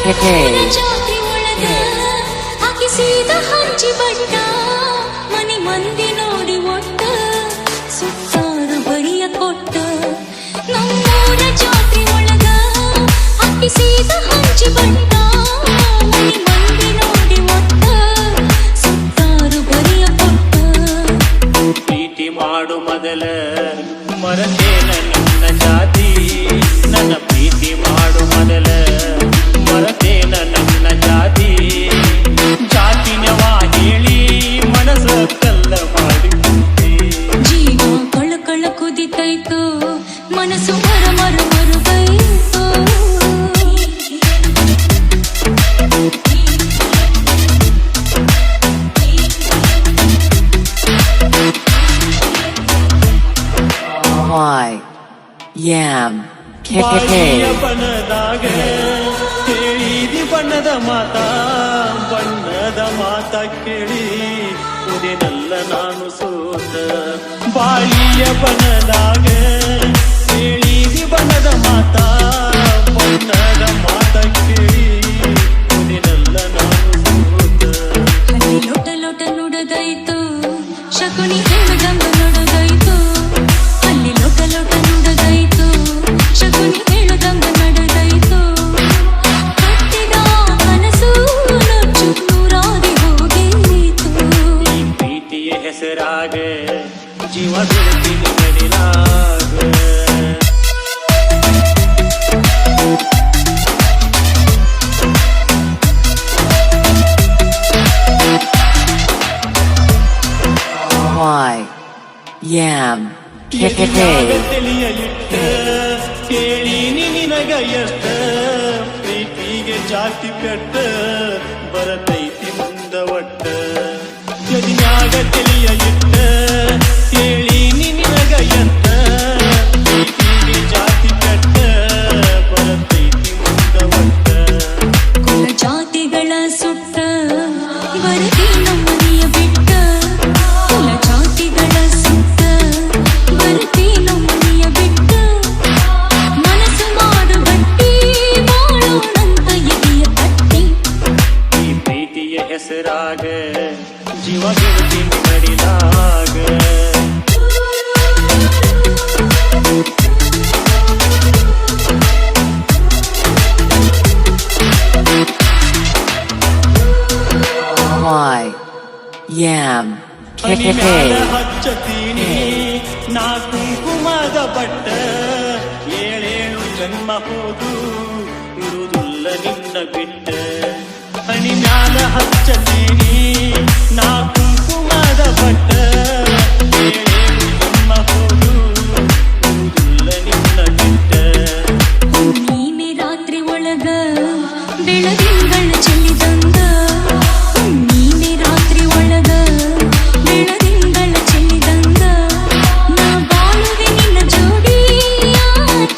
ಜಾತ್ರೆ ಒಳಗ ಹಾಕಿಸಿದ ಹಂಚಿ ಬಟ್ಟ ಮನಿ ಮಂದಿ ನೋಡಿ ಒಟ್ಟ ಸುತ್ತಾರು ಬರಿಯ ಕೊಟ್ಟ ನಮ್ಮೂರ ಜಾತ್ರೆ ಒಳಗ ಹಾಕಿಸಿದ ಹಂಚಿ ಬಟ್ಟ ಮನಿ ಮಂದಿ ನೋಡಿ ಒಟ್ಟ ಸುತ್ತಾರು ಬರಿಯ ಕೊಟ್ಟ ಪ್ರೀತಿ ಮಾಡು ಮೊದಲ ಮರತೇನ ನಿನ್ನ ಜಾತಿ ನನ್ನ ಪ್ರೀತಿ ಮಾಡು ಮೊದಲ ಮರತೇನ ನನ್ನ ಜಾತಿ ಜಾತಿನವಾ ಹೇಳಿ ಮನಸ್ಸ ಕಲ್ಲ ಮಾಡಿ ಜೀವ ಕಳ ಕುದಿತೈತು ಮನಸ್ಸು ಮರುಗೈತು ಬಾಯಿಯ ಬಣ್ಣದಾಗ ಕೇಳಿದಿ ಬಣ್ಣದ ಮಾತ ಕೇಳಿ ಉದಿನಲ್ಲ ನಾನು ಸೋತ ಬಾಯಿಯ ಬಣ್ಣದಾಗ ಕೇಳಿದಿ ಬಣ್ಣದ ಮಾತ ಕೇಳಿ ಉದಿನಲ್ಲ ನಾನು ಸೋತ ಹನಿ ಲೋಟ ನುಡದೈತು ಶಕುನಿ ಹೇಳದಂಗ ನುಡದೈತು ಅಲ್ಲಿ ಲೋಟ ನುಡದೈತು ಶಕುನಿ ಹೇಳದಂಗ ನಡೆದೈತು ಕಟ್ಟಿದ ಕನಸು ನೊಚ್ಚು ನೂರಾಗಿ ಹೋಗೀತು ಈ ಪ್ರೀತಿಯ ಹೆಸರಾಗ ಜೀವ ಬಿಡ್ತೀನಿ ನಡಿಲಾಗ ತಿಳಿಯ ಇಟ್ಟ ಕೇಳೀನಿ ನಿನಗ ಎಷ್ಟ ಪ್ರೀತಿಗೆ ಜಾತಿ ಪೆಟ್ಟ ಬರತೈತಿ ಮುಂದ ಒಟ್ಟ ಜದಿಯಾಗ ತಿಳಿಯ ಇಟ್ಟ ಕೇಳೀನಿ ನಿನಗ ಎಷ್ಟ ಪ್ರೀತಿಗೆ ಜಾತಿ ಪೆಟ್ಟ ಬರತೈತಿ ಮುಂದ ಒಟ್ಟ ಕುಲ ಜಾತಿಗಳ ಸುಟ್ಟ ಬರದಿ ನಮ್ಮನೆಯ ಬಿಟ್ಟ ಕುಲ ಜಾತಿಗಳ ಸುಟ್ಟ ಬರದಿ ನಮ್ಮನೆಯ ಬಿಟ್ಟ ಮನಸ್ಸು ಮಾಡು ಗಟ್ಟಿ ಬಾಳೋಣಂತ ಎದೆಯ ತಟ್ಟಿ ಈ ಪ್ರೀತಿಯ ಹೆಸರಾಗ ಜೀವ ಬಿಡ್ತೀನಿ ನಡಿಲಾಗ ಮನಿ ಮ್ಯಾಲ ಹಚ್ಚತೀನಿ ನಾ ಕುಂಕುಮದ ಬಟ್ಟ ಏಳೇಳು ಜನ್ಮ ಹೋದು ಇರುವುದಿಲ್ಲ ನಿನ್ನ ಬಿಟ್ಟ ಹನಿ ಮ್ಯಾಲ ಹಚ್ಚತೀನಿ ನಾ ಕುಂಕುಮದ ಬಟ್ಟ ಏಳೇಳು ಜನ್ಮ ಹೋದು ಇರುವುದಿಲ್ಲ ನಿನ್ನ ಬಿಟ್ಟ ನೀನೆ ರಾತ್ರಿ ಒಳಗ ಬೆಳದಿಂಗಳ ಚೆಲ್ಲಿದಂಗ ನೀನೆ ರಾತ್ರಿ ಒಳಗ ಬೆಳದಿಂಗಳ ಚೆಲ್ಲಿದಂಗ ನಾ ಬಾಳುವೆ ನಿನ್ನ ಜೋಡಿಯ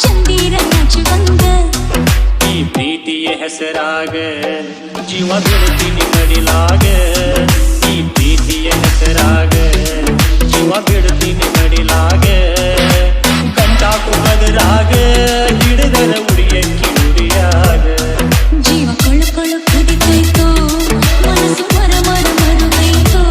ಚಂದಿರ ನಾಚುವಂಗ ಈ ಪ್ರೀತಿಯ ಹೆಸರಾಗ ಜೀವ ಬಿಡ್ತೀನಿ ನಡಿಲಾಗ ಈ ಪ್ರೀತಿಯ ಹೆಸರಾಗ ಜೀವ ಬಿಡ್ತೀನಿ ನಡಿಲಾಗ ಗಂಟಾಕು ಬದರಾಗ ಹಿಡಿದರ ಉಡಿಯಕ್ಕಿ ಉಡಿಯಾಗ ಜೀವ ಕಳು ಕುದಿತೈತು ಮನಸ್ಸು ಮರುಗೈತು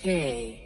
K.